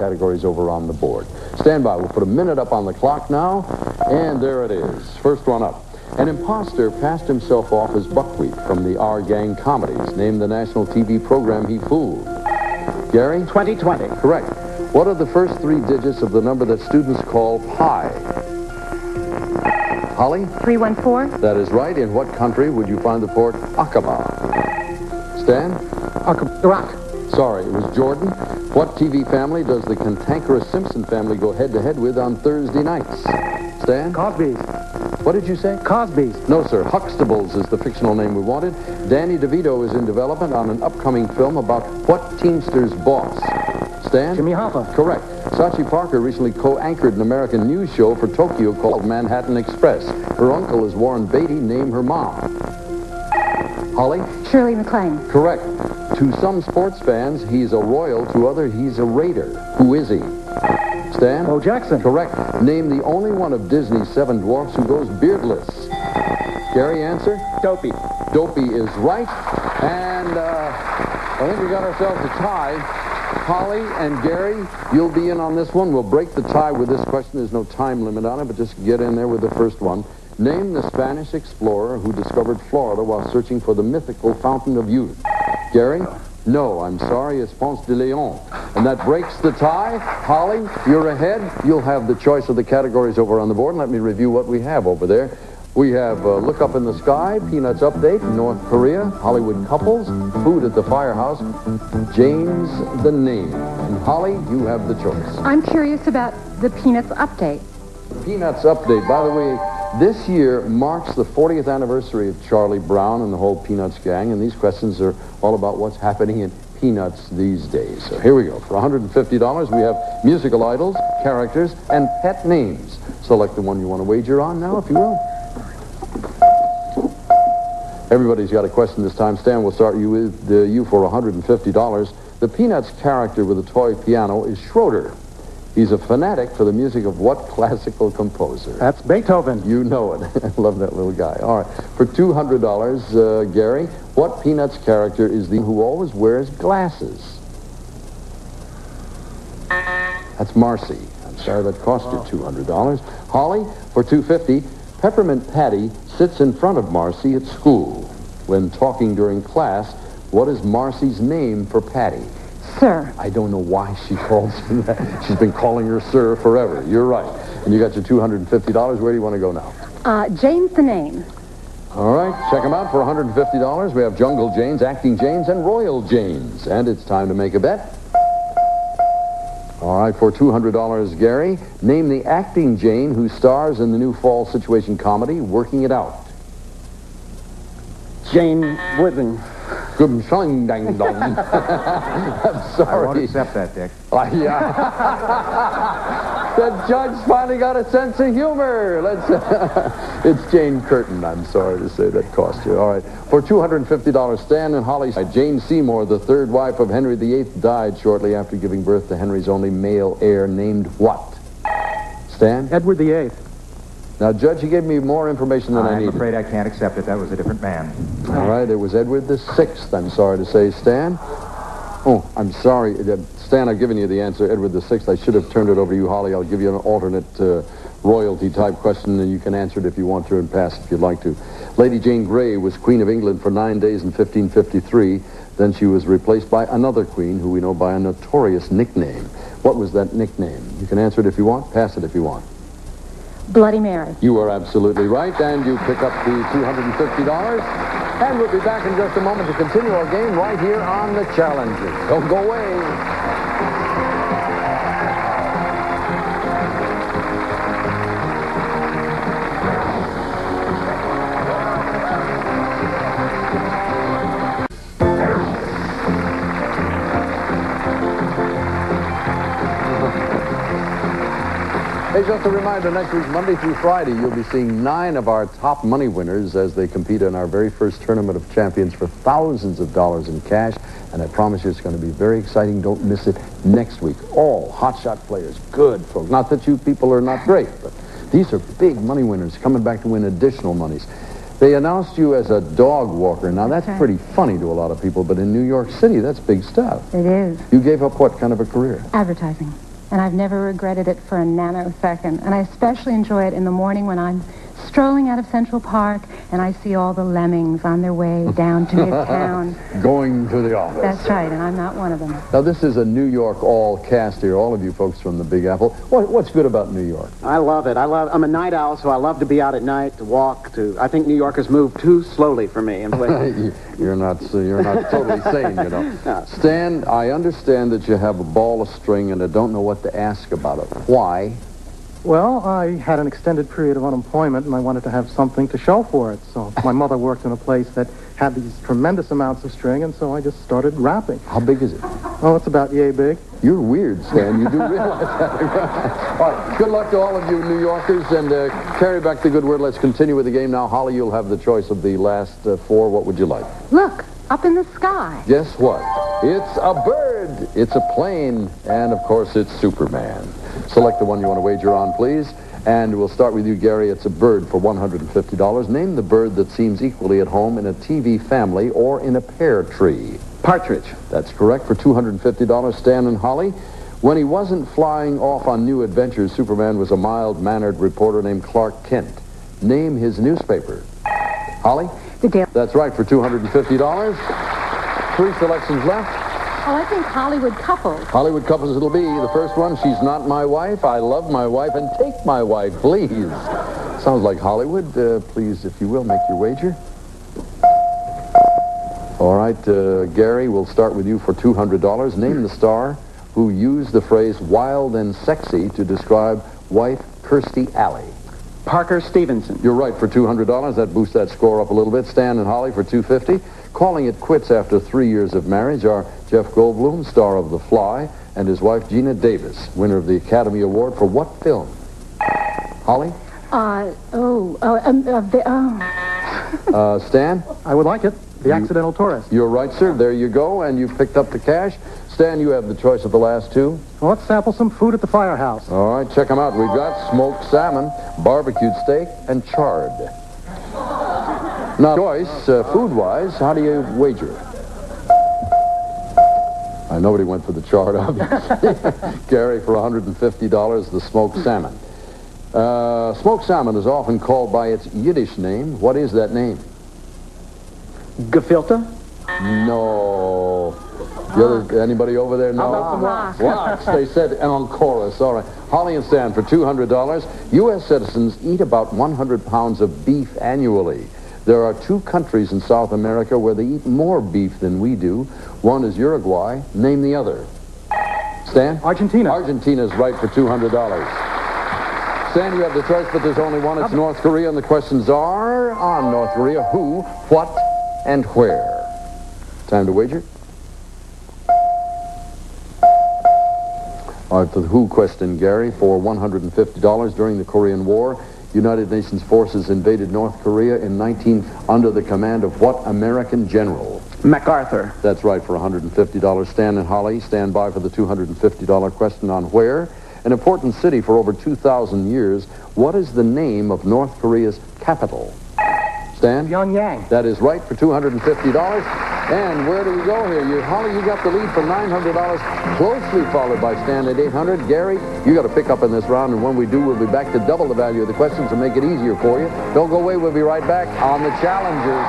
categories over on the board. Stand by. We'll put a minute up on the clock now, and there it is. First one up. An imposter passed himself off as Buckwheat from the Our Gang comedies. Name the national TV program he fooled. Gary? 2020. Correct. What are the first 3 digits of the number that students call pi? Holly? 314. That is right. In what country would you find the port Aqaba? Stan? Iraq. Sorry, it was Jordan. What TV family does the cantankerous Simpson family go head-to-head with on Thursday nights? Stan? Cosby's. What did you say? Cosby's. No, sir. Huxtables is the fictional name we wanted. Danny DeVito is in development on an upcoming film about what Teamster's boss? Stan? Jimmy Hoffa. Correct. Sachi Parker recently co-anchored an American news show for Tokyo called Manhattan Express. Her uncle is Warren Beatty. Name her mom. Holly? Shirley MacLaine. Correct. To some sports fans, he's a Royal. To others, he's a Raider. Who is he? Stan? Bo Jackson. Correct. Name the only one of Disney's 7 dwarfs who goes beardless. Gary, answer? Dopey. Dopey is right. And I think we got ourselves a tie. Holly and Gary, you'll be in on this one. We'll break the tie with this question. There's no time limit on it, but just get in there with the first one. Name the Spanish explorer who discovered Florida while searching for the mythical Fountain of Youth. Gary? No, I'm sorry, it's Ponce de Leon. And that breaks the tie. Holly, you're ahead. You'll have the choice of the categories over on the board. And let me review what we have over there. We have Look Up in the Sky, Peanuts Update, North Korea, Hollywood Couples, Food at the Firehouse, James the Name. And Holly, you have the choice. I'm curious about the Peanuts update. Peanuts Update. By the way, this year marks the 40th anniversary of Charlie Brown and the whole Peanuts gang, and these questions are all about what's happening in Peanuts these days. So here we go. For $150, we have musical idols, characters, and pet names. Select the one you want to wager on now, if you will. Everybody's got a question this time. Stan, we'll start you for $150. The Peanuts character with a toy piano is Schroeder. He's a fanatic for the music of what classical composer? That's Beethoven. You know it. I love that little guy. All right. For $200, Gary, what Peanuts character is the who always wears glasses? That's Marcy. I'm sorry that cost you $200. Holly, for $250, Peppermint Patty sits in front of Marcy at school. When talking during class, what is Marcy's name for Patty? Sir. I don't know why she calls him that. She's been calling her sir forever. You're right. And you got your $250. Where do you want to go now? Jane's the name. All right. Check them out for $150. We have Jungle Janes, Acting Janes, and Royal Janes. And it's time to make a bet. All right. For $200, Gary, name the Acting Jane who stars in the new fall situation comedy, Working It Out. Jane Whitten. Good song, dang dong. I'm sorry. I won't accept that, Dick. Yeah. The judge finally got a sense of humor. It's Jane Curtin. I'm sorry to say that cost you. All right. For $250, Stan and Holly. Jane Seymour, the third wife of Henry VIII, died shortly after giving birth to Henry's only male heir, named what? Stan? Edward VIII. Now, Judge, you gave me more information than I needed. I'm afraid I can't accept it. That was a different man. All right, it was Edward VI, I'm sorry to say. Stan? Oh, I'm sorry. Stan, I've given you the answer, Edward VI. I should have turned it over to you, Holly. I'll give you an alternate royalty-type question, and you can answer it if you want to and pass if you'd like to. Lady Jane Grey was Queen of England for 9 days in 1553. Then she was replaced by another queen who we know by a notorious nickname. What was that nickname? You can answer it if you want, pass it if you want. Bloody Mary. You are absolutely right, and you pick up the $250. And we'll be back in just a moment to continue our game right here on The Challenger. Don't go away. Hey, just a reminder, next week, Monday through Friday, you'll be seeing 9 of our top money winners as they compete in our very first Tournament of Champions for thousands of dollars in cash. And I promise you it's going to be very exciting. Don't miss it next week. All hotshot players, good folks. Not that you people are not great, but these are big money winners coming back to win additional monies. They announced you as a dog walker. Now, that's pretty funny to a lot of people, but in New York City, that's big stuff. It is. You gave up what kind of a career? Advertising. and I've never regretted it for a nanosecond. And I especially enjoy it in the morning when I'm strolling out of Central Park and I see all the lemmings on their way down to Midtown. Going to the office. That's right, and I'm not one of them. Now, this is a New York all-cast here, all of you folks from the Big Apple. What's good about New York? I love it. I'm a night owl, so I love to be out at night, to walk, I think New Yorkers move too slowly for me. You're not totally sane, you know. No. Stan, I understand that you have a ball of string and I don't know what to ask about it. Why? Well, I had an extended period of unemployment, and I wanted to have something to show for it. So my mother worked in a place that had these tremendous amounts of string, and so I just started rapping. How big is it? Oh, it's about yay big. You're weird, Stan. You do realize that. All right. Good luck to all of you New Yorkers, and carry back the good word. Let's continue with the game now. Holly, you'll have the choice of the last four. What would you like? Look, up in the sky. Guess what? It's a bird. It's a plane. And, of course, it's Superman. Select the one you want to wager on, please. And we'll start with you, Gary. It's a bird for $150. Name the bird that seems equally at home in a TV family or in a pear tree. Partridge. That's correct for $250. Stan and Holly. When he wasn't flying off on new adventures, Superman was a mild-mannered reporter named Clark Kent. Name his newspaper. Holly? The Daily. That's right for $250. 3 selections left. Oh, I think Hollywood Couples. Hollywood Couples it'll be. The first one, She's Not My Wife, I Love My Wife, and Take My Wife, please. Sounds like Hollywood. Please, if you will, make your wager. All right, Gary, we'll start with you for $200. Name the star who used the phrase wild and sexy to describe wife Kirstie Alley. Parker Stevenson. You're right for $200. That boosts that score up a little bit. Stan and Holly for $250. Calling it quits after 3 years of marriage are Jeff Goldblum, star of The Fly, and his wife Gina Davis, winner of the Academy Award for what film? Holly? Stan? I would like it. The Accidental Tourist. You're right, sir. There you go, and you've picked up the cash. Stan, you have the choice of the last two. Well, let's sample some food at the firehouse. All right, check them out. We've got smoked salmon, barbecued steak, and chard. Now, choice, food-wise, how do you wager? Nobody went for the chard, obviously. Gary, for $150, the smoked salmon. Smoked salmon is often called by its Yiddish name. What is that name? Gefilte? No. Anybody over there know? Lox. They said, and on chorus. All right. Holly and Stan for $200. U.S. citizens eat about 100 pounds of beef annually. There are 2 countries in South America where they eat more beef than we do. One is Uruguay. Name the other. Stan? Argentina. Argentina's right for $200. Stan, you have the choice, but there's only one. It's North Korea, and the questions are on North Korea. Who, what, and where? Time to wager. All right, the Who question, Gary, for $150 during the Korean War. United Nations forces invaded North Korea in under the command of what American general? MacArthur. That's right for $150. Stan and Holly, stand by for the $250 question on where. An important city for over 2,000 years. What is the name of North Korea's capital? Stan? Pyongyang. That is right for $250. And where do we go here? Holly, you got the lead for $900, closely followed by Stan at $800. Gary, you got to pick up in this round, and when we do, we'll be back to double the value of the questions and make it easier for you. Don't go away. We'll be right back on The Challengers.